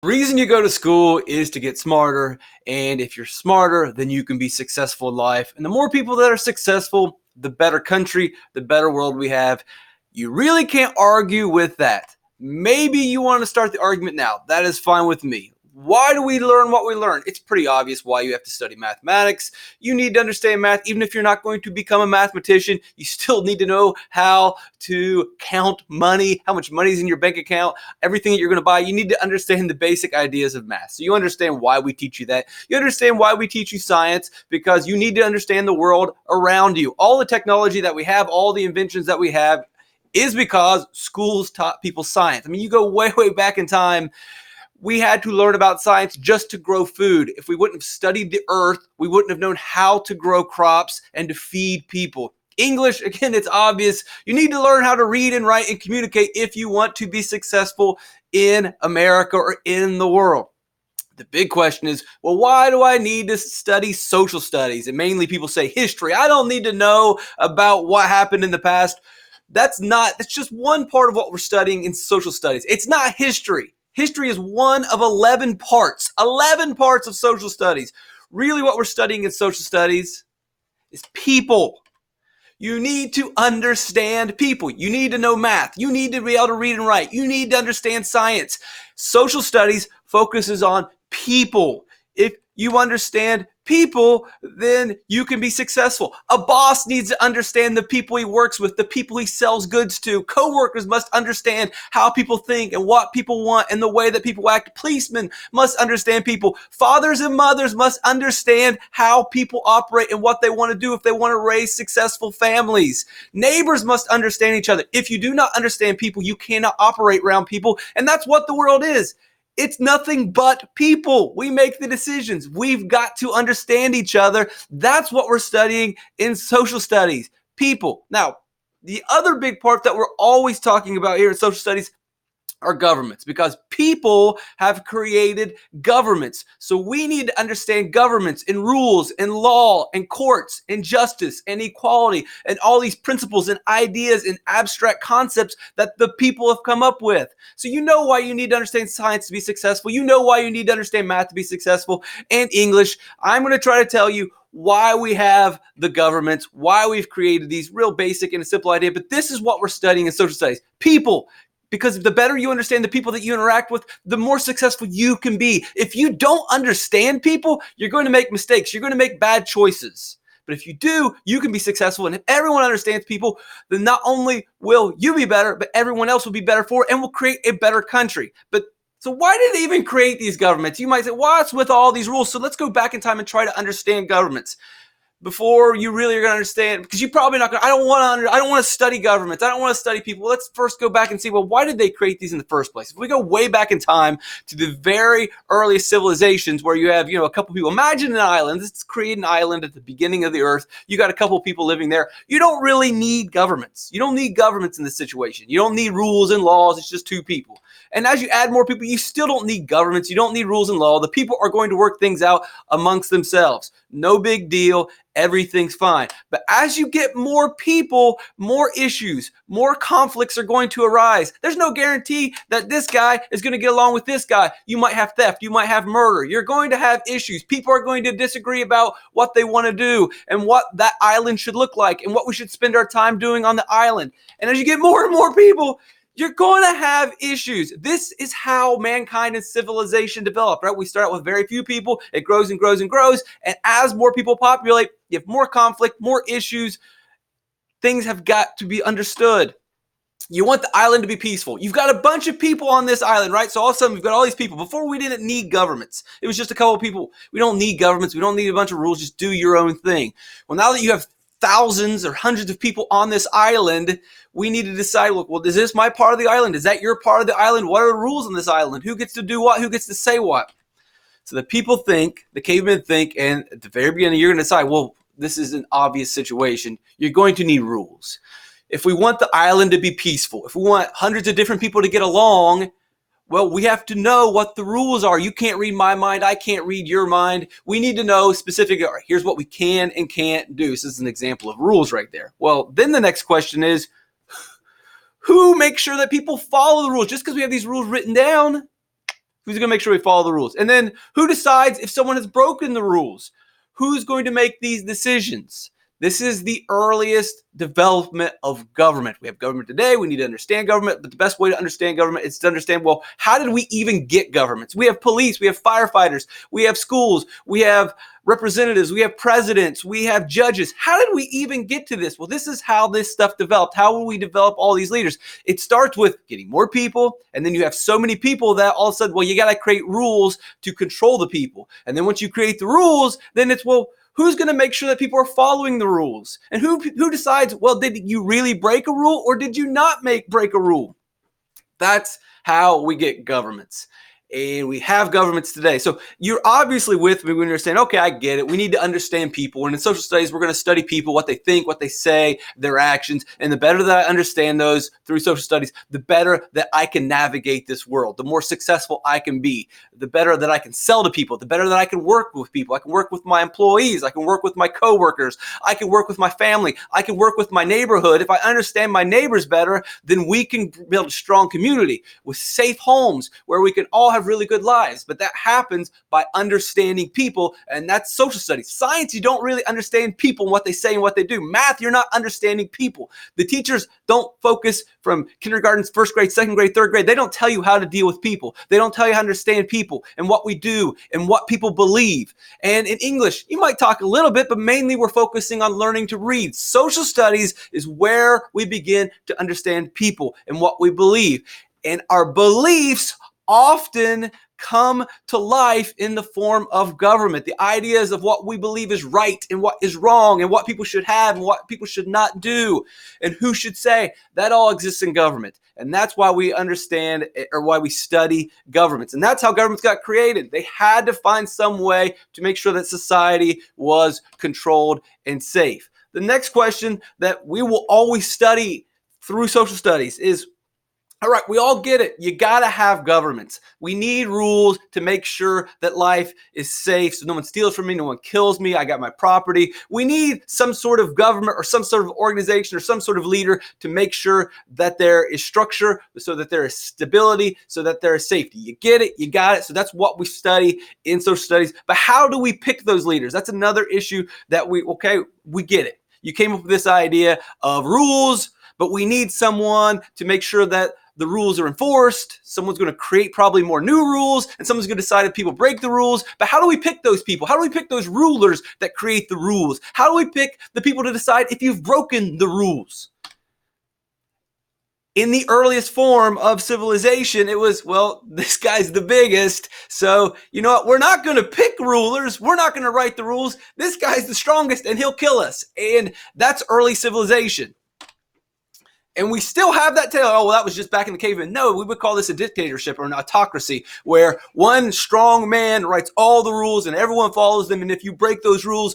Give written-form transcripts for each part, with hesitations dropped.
The reason you go to school is to get smarter, and if you're smarter, then you can be successful in life. And the more people that are successful, the better country, the better world we have. You really can't argue with that. Maybe you want to start the argument now. That is fine with me. Why do we learn what we learn? It's pretty obvious why you have to study mathematics. You need to understand math. Even if you're not going to become a mathematician, you still need to know how to count money, how much money is in your bank account, everything that you're going to buy. You need to understand the basic ideas of math. So you understand why we teach you that. You understand why we teach you science, because you need to understand the world around you. All the technology that we have, all the inventions that we have is because schools taught people science. I mean, you go way, way back in time. We had to learn about science just to grow food. If we wouldn't have studied the earth, we wouldn't have known how to grow crops and to feed people. English, again, it's obvious. You need to learn how to read and write and communicate if you want to be successful in America or in the world. The big question is, well, why do I need to study social studies? And mainly people say history. I don't need to know about what happened in the past. That's just one part of what we're studying in social studies. It's not history. History is one of 11 parts of social studies. Really what we're studying in social studies is people. You need to understand people. You need to know math. You need to be able to read and write. You need to understand science. Social studies focuses on people. If you understand people, then you can be successful. A boss needs to understand the people he works with, the people he sells goods to. Coworkers must understand how people think and what people want and the way that people act. Policemen must understand people. Fathers and mothers must understand how people operate and what they want to do if they want to raise successful families. Neighbors must understand each other. If you do not understand people, you cannot operate around people, and that's what the world is. It's nothing but people. We make the decisions. We've got to understand each other. That's what we're studying in social studies, people. Now, the other big part that we're always talking about here in social studies are governments, because people have created governments. So we need to understand governments and rules and law and courts and justice and equality and all these principles and ideas and abstract concepts that the people have come up with. So you know why you need to understand science to be successful. You know why you need to understand math to be successful, and English. I'm going to try to tell you why we have the governments, why we've created these real basic and a simple idea, but this is what we're studying in social studies. People. Because the better you understand the people that you interact with, the more successful you can be. If you don't understand people, you're going to make mistakes. You're going to make bad choices. But if you do, you can be successful. And if everyone understands people, then not only will you be better, but everyone else will be better for it and will create a better country. So why did they even create these governments? You might say, what's with all these rules? So let's go back in time and try to understand governments before you really are going to understand, because you're probably not going to, I don't want to study governments. I don't want to study people. Let's first go back and see, well, why did they create these in the first place? If we go way back in time to the very earliest civilizations where you have, a couple people, imagine an island. Let's create an island at the beginning of the earth. You got a couple people living there. You don't really need governments. You don't need governments in this situation. You don't need rules and laws. It's just two people. And as you add more people, you still don't need governments. You don't need rules and law. The people are going to work things out amongst themselves. No big deal. Everything's fine. But as you get more people, more issues, more conflicts are going to arise. There's no guarantee that this guy is going to get along with this guy. You might have theft. You might have murder. You're going to have issues. People are going to disagree about what they want to do and what that island should look like and what we should spend our time doing on the island. And as you get more and more people, you're going to have issues. This is how mankind and civilization develop, right? We start out with very few people. It grows and grows and grows. And as more people populate, you have more conflict, more issues. Things have got to be understood. You want the island to be peaceful. You've got a bunch of people on this island, right? So all of a sudden, we've got all these people. Before, we didn't need governments. It was just a couple of people. We don't need governments. We don't need a bunch of rules. Just do your own thing. Well, now that you have thousands or hundreds of people on this island, we need to decide, look, well, is this my part of the island? Is that your part of the island? What are the rules on this island? Who gets to do what? Who gets to say what? So the people think, the cavemen think, and at the very beginning, you're going to decide, well, this is an obvious situation. You're going to need rules. If we want the island to be peaceful, if we want hundreds of different people to get along, well, we have to know what the rules are. You can't read my mind. I can't read your mind. We need to know specifically, all right, here's what we can and can't do. So this is an example of rules right there. Well, then the next question is, who makes sure that people follow the rules? Just because we have these rules written down, Who's going to make sure we follow the rules? And then who decides if someone has broken the rules? Who's going to make these decisions? This is the earliest development of government. We have government today. We need to understand government, but the best way to understand government is to understand, well, how did we even get governments? We have police, we have firefighters, we have schools, we have representatives, we have presidents, we have judges. How did we even get to this? Well, this is how this stuff developed. How will we develop all these leaders? It starts with getting more people, and then you have so many people that all of a sudden, well, you got to create rules to control the people. And then once you create the rules, then it's, well, who's going to make sure that people are following the rules? And who decides, well, did you really break a rule or did you not break a rule? That's how we get governments. And we have governments today. So you're obviously with me when you're saying, okay, I get it. We need to understand people. And in social studies, we're going to study people, what they think, what they say, their actions. And the better that I understand those through social studies, the better that I can navigate this world, the more successful I can be, the better that I can sell to people, the better that I can work with people. I can work with my employees. I can work with my coworkers. I can work with my family. I can work with my neighborhood. If I understand my neighbors better, then we can build a strong community with safe homes where we can all have really good lives. But that happens by understanding people, and that's social studies. Science, you don't really understand people and what they say and what they do. Math, you're not understanding people. The teachers don't focus from kindergarten, first grade, second grade, third grade. They don't tell you how to deal with people. They don't tell you how to understand people and what we do and what people believe. And in English, you might talk a little bit, but mainly we're focusing on learning to read. Social studies is where we begin to understand people and what we believe. And our beliefs often come to life in the form of government. The ideas of what we believe is right and what is wrong and what people should have and what people should not do and who should say, that all exists in government. And that's why we understand, or why we study governments. And that's how governments got created. They had to find some way to make sure that society was controlled and safe. The next question that we will always study through social studies is, all right, we all get it. You got to have governments. We need rules to make sure that life is safe, so no one steals from me, no one kills me, I got my property. We need some sort of government or some sort of organization or some sort of leader to make sure that there is structure, so that there is stability, so that there is safety. You get it, you got it. So that's what we study in social studies. But how do we pick those leaders? That's another issue that we get it. You came up with this idea of rules, but we need someone to make sure that the rules are enforced. Someone's going to create probably more new rules, and someone's going to decide if people break the rules. But how do we pick those people? How do we pick those rulers that create the rules? How do we pick the people to decide if you've broken the rules? In the earliest form of civilization, it was, well, this guy's the biggest, so you know what? We're not going to pick rulers. We're not going to write the rules. This guy's the strongest, and he'll kill us. And that's early civilization. And we still have that tale. Oh, well, that was just back in the caveman. No, we would call this a dictatorship or an autocracy, where one strong man writes all the rules and everyone follows them. And if you break those rules,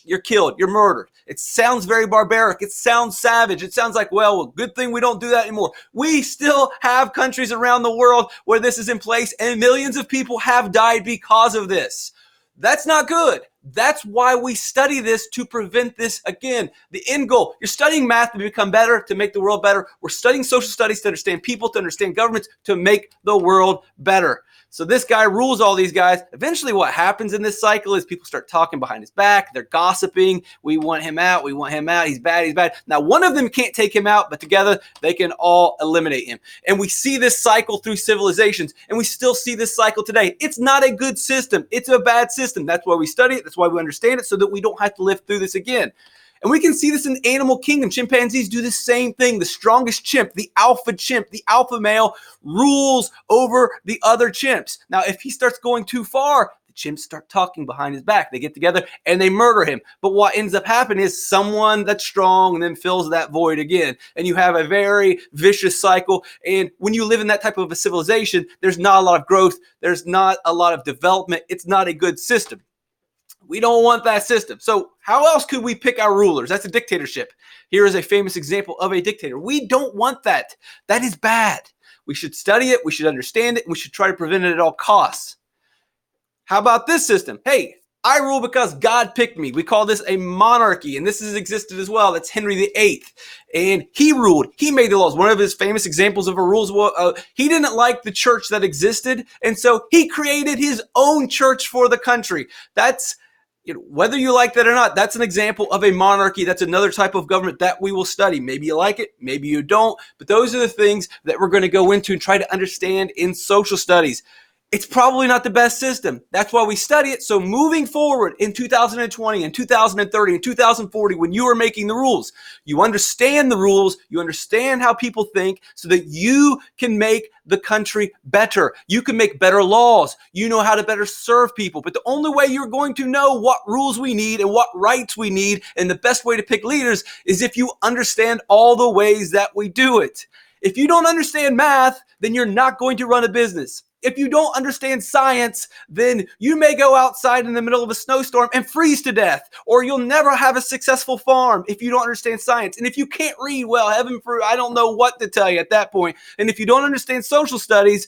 you're killed, you're murdered. It sounds very barbaric. It sounds savage. It sounds like, well, good thing we don't do that anymore. We still have countries around the world where this is in place, and millions of people have died because of this. That's not good. That's why we study this, to prevent this again. The end goal, you're studying math to become better, to make the world better. We're studying social studies to understand people, to understand governments, to make the world better. So this guy rules all these guys. Eventually what happens in this cycle is people start talking behind his back. They're gossiping. We want him out. We want him out. He's bad. He's bad. Now, one of them can't take him out, but together they can all eliminate him. And we see this cycle through civilizations, and we still see this cycle today. It's not a good system. It's a bad system. That's why we study it. That's why we understand it, so that we don't have to live through this again. And we can see this in the animal kingdom. Chimpanzees do the same thing. The strongest chimp, the alpha male, rules over the other chimps. Now, if he starts going too far, the chimps start talking behind his back. They get together and they murder him. But what ends up happening is someone that's strong and then fills that void again. And you have a very vicious cycle. And when you live in that type of a civilization, there's not a lot of growth. There's not a lot of development. It's not a good system. We don't want that system. So how else could we pick our rulers? That's a dictatorship. Here is a famous example of a dictator. We don't want that. That is bad. We should study it. We should understand it. And we should try to prevent it at all costs. How about this system? Hey, I rule because God picked me. We call this a monarchy, and this has existed as well. That's Henry VIII, and he ruled. He made the laws. One of his famous examples of a rules was he didn't like the church that existed, and so he created his own church for the country. That's whether you like that or not, that's an example of a monarchy. That's another type of government that we will study. Maybe you like it, maybe you don't, but those are the things that we're going to go into and try to understand in social studies. It's probably not the best system. That's why we study it. So moving forward in 2020 and 2030 and 2040, when you are making the rules, you understand the rules, you understand how people think so that you can make the country better. You can make better laws. You know how to better serve people. But the only way you're going to know what rules we need and what rights we need and the best way to pick leaders is if you understand all the ways that we do it. If you don't understand math, then you're not going to run a business. If you don't understand science, then you may go outside in the middle of a snowstorm and freeze to death, or you'll never have a successful farm if you don't understand science. And if you can't read, well, I don't know what to tell you at that point. And if you don't understand social studies,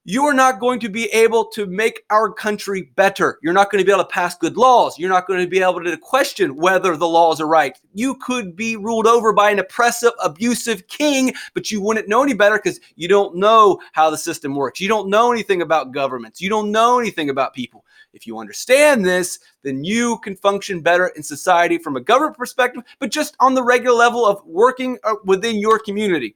you are not going to be able to make our country better. You're not going to be able to pass good laws. You're not going to be able to question whether the laws are right. You could be ruled over by an oppressive, abusive king, but you wouldn't know any better because you don't know how the system works. You don't know anything about governments. You don't know anything about people. If you understand this, then you can function better in society from a government perspective, but just on the regular level of working within your community.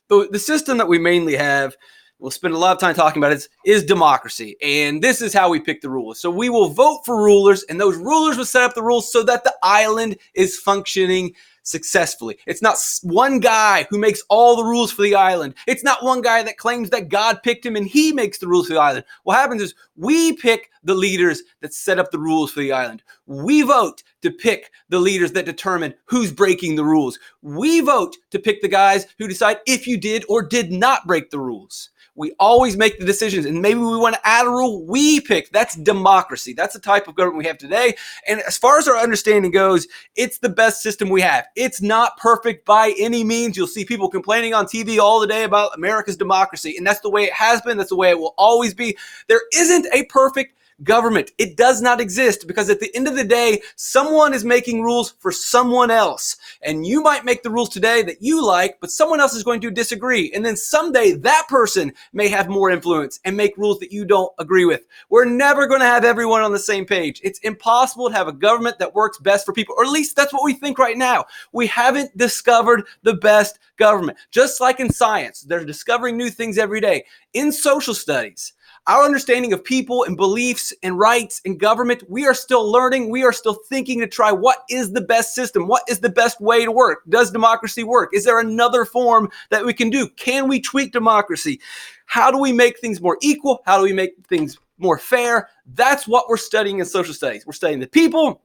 The system that we mainly have, we'll spend a lot of time talking about it, is democracy. And this is how we pick the rules. So we will vote for rulers, and those rulers will set up the rules so that the island is functioning successfully. It's not one guy who makes all the rules for the island. It's not one guy that claims that God picked him and he makes the rules for the island. What happens is we pick the leaders that set up the rules for the island. We vote to pick the leaders that determine who's breaking the rules. We vote to pick the guys who decide if you did or did not break the rules. We always make the decisions, and maybe we want to add a rule, we pick. That's democracy. That's the type of government we have today. And as far as our understanding goes, it's the best system we have. It's not perfect by any means. You'll see people complaining on TV all the day about America's democracy, and that's the way it has been. That's the way it will always be. There isn't a perfect government. It does not exist because at the end of the day, someone is making rules for someone else. And you might make the rules today that you like, but someone else is going to disagree. And then someday that person may have more influence and make rules that you don't agree with. We're never going to have everyone on the same page. It's impossible to have a government that works best for people, or at least that's what we think right now. We haven't discovered the best government. Just like in science, they're discovering new things every day. In social studies, our understanding of people and beliefs and rights and government, we are still learning. We are still thinking to try what is the best system? What is the best way to work? Does democracy work? Is there another form that we can do? Can we tweak democracy? How do we make things more equal? How do we make things more fair? That's what we're studying in social studies. We're studying the people.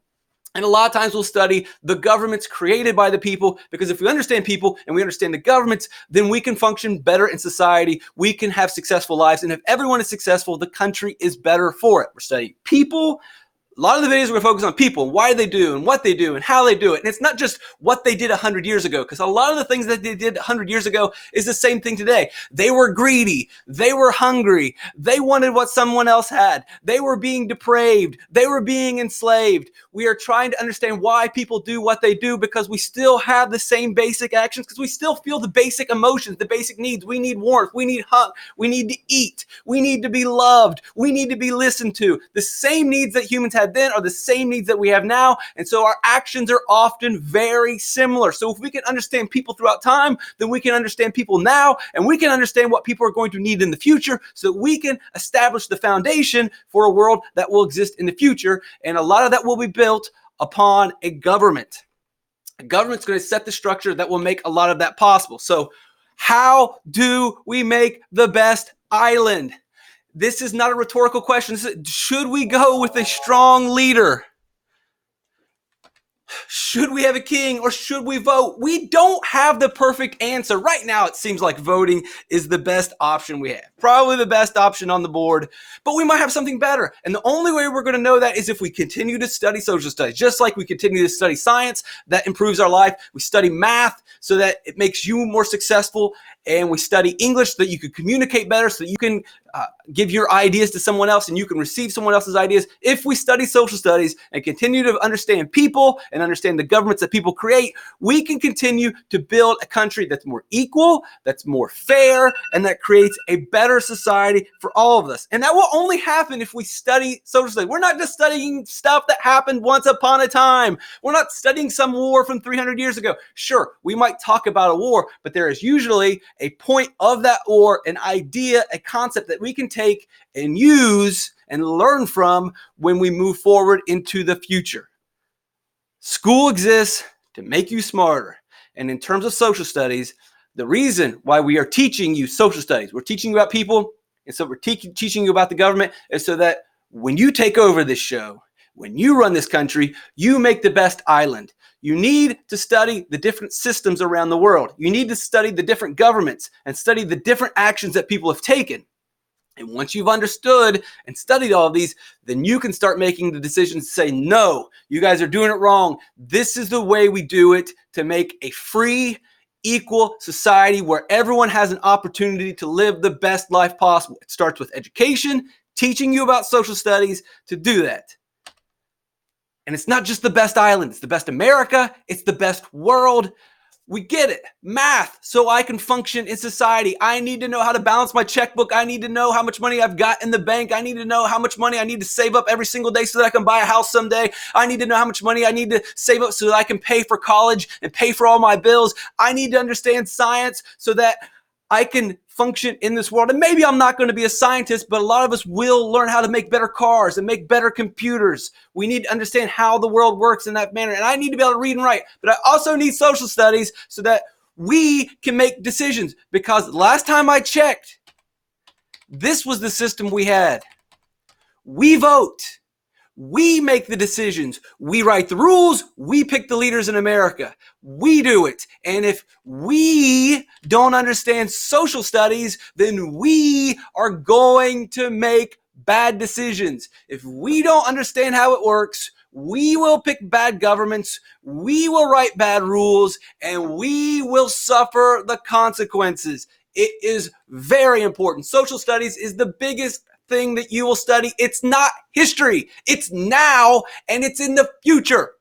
And a lot of times we'll study the governments created by the people, because if we understand people and we understand the governments, then we can function better in society. We can have successful lives. And if everyone is successful, the country is better for it. We're studying people. A lot of the videos are going to focus on people and why they do and what they do and how they do it. And it's not just what they did 100 years ago, because a lot of the things that they did 100 years ago is the same thing today. They were greedy. They were hungry. They wanted what someone else had. They were being depraved. They were being enslaved. We are trying to understand why people do what they do, because we still have the same basic actions, because we still feel the basic emotions, the basic needs. We need warmth. We need hunger. We need to eat. We need to be loved. We need to be listened to. The same needs that humans had then are the same needs that we have now. And so our actions are often very similar. So if we can understand people throughout time, then we can understand people now, and we can understand what people are going to need in the future, so that we can establish the foundation for a world that will exist in the future. And a lot of that will be built upon a government. A government's going to set the structure that will make a lot of that possible. So how do we make the best island? This is not a rhetorical question. Should we go with a strong leader? should we have a king or should we vote? We don't have the perfect answer. Right now, it seems like voting is the best option we have. Probably the best option on the board, but we might have something better. And the only way we're going to know that is if we continue to study social studies. Just like we continue to study science, that improves our life. We study math so that it makes you more successful. And we study English so that you can communicate better, so that you can give your ideas to someone else and you can receive someone else's ideas. If we study social studies and continue to understand people and understand the governments that people create, we can continue to build a country that's more equal, that's more fair, and that creates a better society for all of us. And that will only happen if we study social studies. We're not just studying stuff that happened once upon a time. We're not studying some war from 300 years ago. Sure, we might talk about a war, but there is usually a point of that war, an idea, a concept that we can take and use and learn from when we move forward into the future. School exists to make you smarter. And in terms of social studies, the reason why we are teaching you social studies, we're teaching you about people, and so we're teaching you about the government, is so that when you take over this show, when you run this country, you make the best island. You need to study the different systems around the world. You need to study the different governments and study the different actions that people have taken. And once you've understood and studied all of these, then you can start making the decisions to say, no, you guys are doing it wrong. This is the way we do it to make a free, equal society where everyone has an opportunity to live the best life possible. It starts with education, teaching you about social studies to do that. And it's not just the best island, it's the best America, it's the best world. We get it. Math, so I can function in society. I need to know how to balance my checkbook. I need to know how much money I've got in the bank. I need to know how much money I need to save up every single day so that I can buy a house someday. I need to know how much money I need to save up so that I can pay for college and pay for all my bills. I need to understand science so that I can function in this world. And maybe I'm not going to be a scientist, but a lot of us will learn how to make better cars and make better computers. We need to understand how the world works in that manner. And I need to be able to read and write, but I also need social studies so that we can make decisions. Because last time I checked, this was the system we had. We vote. We make the decisions. We write the rules. We pick the leaders in America. We do it. And if we don't understand social studies, then we are going to make bad decisions. If we don't understand how it works, we will pick bad governments, we will write bad rules, and we will suffer the consequences. It is very important. Social studies is the biggest thing that you will study. It's not history. It's now and it's in the future.